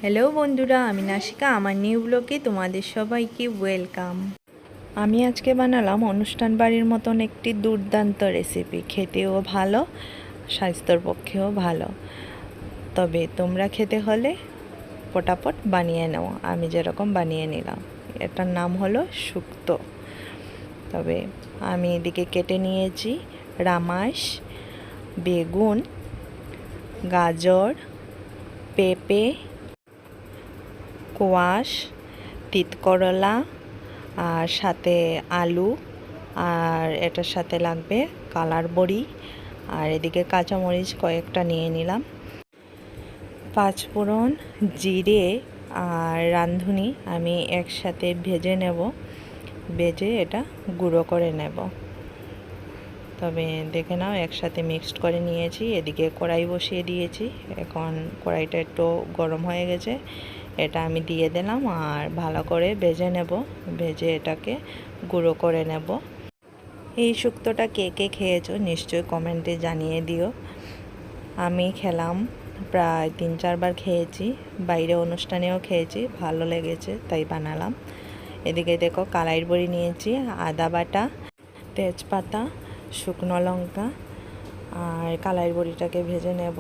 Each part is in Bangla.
হ্যালো বন্ধুরা, আমি নাসিকা। আমার নিউ ব্লগে তোমাদের সবাইকে ওয়েলকাম। আমি আজকে বানালাম অনুষ্ঠান বাড়ির মতন একটি দুর্দান্ত রেসিপি। খেতেও ভালো, স্বাস্থ্যের পক্ষেও ভালো। তবে তোমরা খেতে হলে পটাপট বানিয়ে নাও, আমি যেরকম বানিয়ে নিলাম। এটার নাম হলো শুক্তো। তবে আমি এদিকে কেটে নিয়েছি রামাস, বেগুন, গাজর, পেঁপে, কোয়াশ, তিতকরলা, আর সাথে আলু, আর এটার সাথে লাগবে কালার বড়ি, আর এদিকে কাঁচামরিচ কয়েকটা নিয়ে নিলাম। পাঁচফোড়ন, জিরে আর রাঁধুনি আমি একসাথে ভেজে নেব, ভেজে এটা গুঁড়ো করে নেব। তবে দেখে নাও, একসাথে মিক্সড করে নিয়েছি। এদিকে কড়াই বসিয়ে দিয়েছি। এখন কড়াইটা একটু গরম হয়ে গেছে, এটা আমি দিয়ে দিলাম আর ভালো করে ভেজে নেব। ভেজে এটাকে গুঁড়ো করে নেব। এই শুক্তোটা কে কে খেয়েছো নিশ্চয়ই কমেন্টে জানিয়ে দিও। আমি খেলাম, প্রায় 3-4 বার খেয়েছি, বাইরে অনুষ্ঠানেও খেয়েছি, ভালো লেগেছে তাই বানালাম। এদিকে দেখো কালাইয়ের বড়ি নিয়েছি, আদা বাটা, তেজপাতা, শুকনো লঙ্কা আর কালাইয়ের বড়িটাকে ভেজে নেব।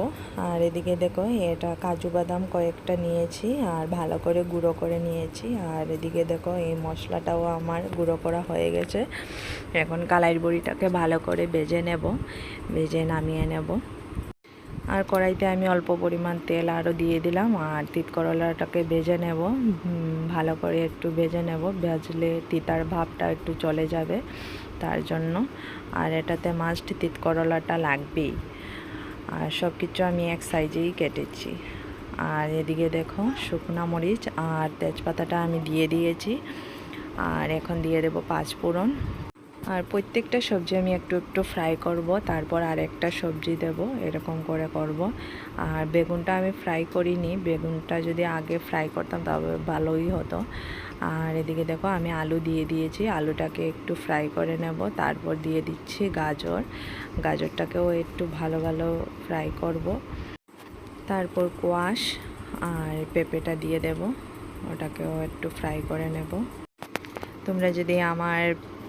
আর এদিকে দেখো এটা কাজু বাদাম কয়েকটা নিয়েছি আর ভালো করে গুঁড়ো করে নিয়েছি। আর এদিকে দেখো এই মশলাটাও আমার গুঁড়ো করা হয়ে গেছে। এখন কালাইয়ের বড়িটাকে ভালো করে ভেজে নেব, ভেজে নামিয়ে নেব। আর কড়াইতে আমি অল্প পরিমাণ তেল আরও দিয়ে দিলাম। আর তিতকরলাটাকে ভেজে নেব, ভালো করে একটু ভেজে নেব। ভাজলে তিতার ভাবটা একটু চলে যাবে, তার জন্য। আর এটাতে মাস্ট তিতকরলাটা লাগবেই। আর সব কিছু আমি এক সাইজেই কেটেছি। আর এদিকে দেখো শুকনো মরিচ আর তেজপাতাটা আমি দিয়ে দিয়েছি। আর এখন দিয়ে দেবো পাঁচফোড়ন। আর প্রত্যেকটা সবজি আমি একটু একটু ফ্রাই করব, তারপর আরেকটা সবজি দেব, এরকম করে করব। আর বেগুনটা আমি ফ্রাই করিনি, বেগুনটা যদি আগে ফ্রাই করতাম তবে ভালোই হতো। আর এদিকে দেখো আমি আলু দিয়ে দিয়েছি, আলুটাকে একটু ফ্রাই করে নেব। তারপর দিয়ে দিচ্ছি গাজর, গাজরটাকেও একটু ভালো ভালো ফ্রাই করব। তারপর কোয়াশ আর পেঁপেটা দিয়ে দেব, ওটাকেও একটু ফ্রাই করে নেব। তোমরা যদি আমার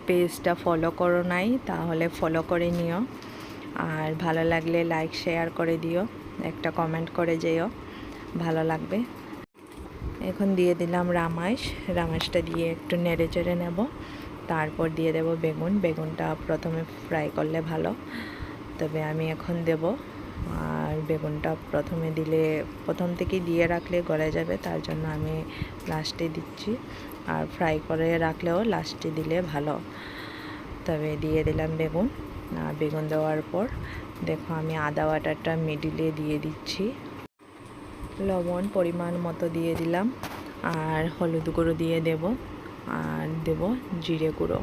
পেজটা ফলো করো নাই তাহলে ফলো করে নিও। আর ভালো লাগলে লাইক শেয়ার করে দিও, একটা কমেন্ট করে যেও, ভালো লাগবে। এখন দিয়ে দিলাম রামাসটা দিয়ে একটু নেড়ে চেড়ে নেব। তারপর দিয়ে দেব বেগুন, বেগুনটা প্রথমে ফ্রাই করলে ভালো, তবে আমি এখন দেব। আর বেগুনটা প্রথমে দিলে, প্রথম থেকেই দিয়ে রাখলে গলে যাবে, তার জন্য আমি লাস্টে দিচ্ছি। আর ফ্রাই করে রাখলেও লাস্টে দিলে ভালো। তবে দিয়ে দিলাম বেগুন। আর বেগুন দেওয়ার পর দেখো আমি আদা বাটাটা মিডিলে দিয়ে দিচ্ছি, লবণ পরিমাণ মতো দিয়ে দিলাম, আর হলুদ গুঁড়ো দিয়ে দেব, আর দেব জিরে গুঁড়ো।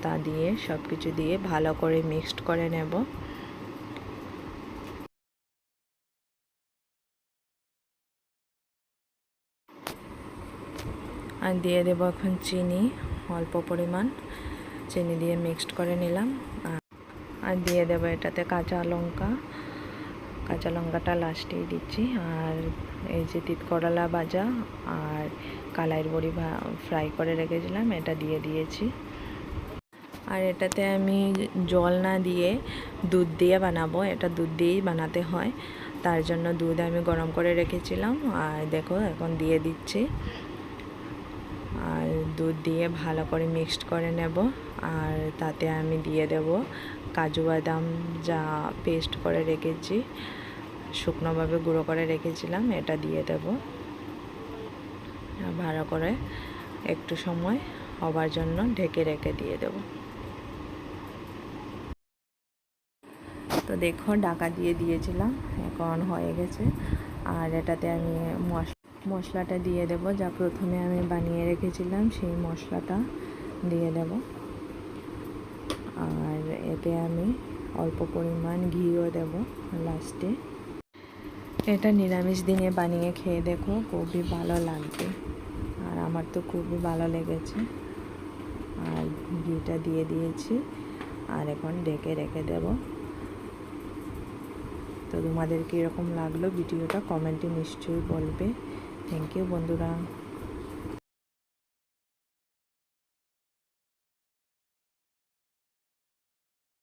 তা দিয়ে সব কিছু দিয়ে ভালো করে মিক্সড করে নেব। আর দিয়ে দেব এখন চিনি, অল্প পরিমাণ চিনি দিয়ে মিক্সড করে নিলাম। আর দিয়ে দেবো এটাতে কাঁচা লঙ্কা, কাঁচা লঙ্কাটা লাস্টেই দিচ্ছি। আর এই যে তিতকরলা ভাজা আর কালাইয়ের বড়ি ফ্রাই করে রেখেছিলাম, এটা দিয়ে দিয়েছি। আর এটাতে আমি জল না দিয়ে দুধ দিয়ে বানাবো, এটা দুধ দিয়েই বানাতে হয়, তার জন্য দুধ আমি গরম করে রেখেছিলাম। আর দেখো এখন দিয়ে দিচ্ছি, আর দুধ দিয়ে ভালো করে মিক্সড করে নেব। আর তাতে আমি দিয়ে দেব কাজু বাদাম, যা পেস্ট করে রেখেছি, শুকনোভাবে গুঁড়ো করে রেখেছিলাম, এটা দিয়ে দেব। ভালো করে একটু সময় হবার জন্য ঢেকে রেখে দিয়ে দেব। তো দেখো ঢাকা দিয়ে দিয়েছিলাম, এখন হয়ে গেছে। আর এটাতে আমি মশলাটা দিয়ে দেব, যা প্রথমে আমি বানিয়ে রেখেছিলাম সেই মশলাটা দিয়ে দেব। আর এতে আমি অল্প পরিমাণ ঘিও দেব লাস্টে। এটা নিরামিষ দিনে বানিয়ে খেয়ে দেখো, খুবই ভালো লাগবে। আর আমার তো খুবই ভালো লেগেছে। আর ঘিটা দিয়ে দিয়েছি, আর এখন ঢেকে রেখে দেব। তো তোমাদের কীরকম লাগলো ভিডিওটা কমেন্টে নিশ্চয়ই বলবে। থ্যাংক ইউ বন্ধুরা।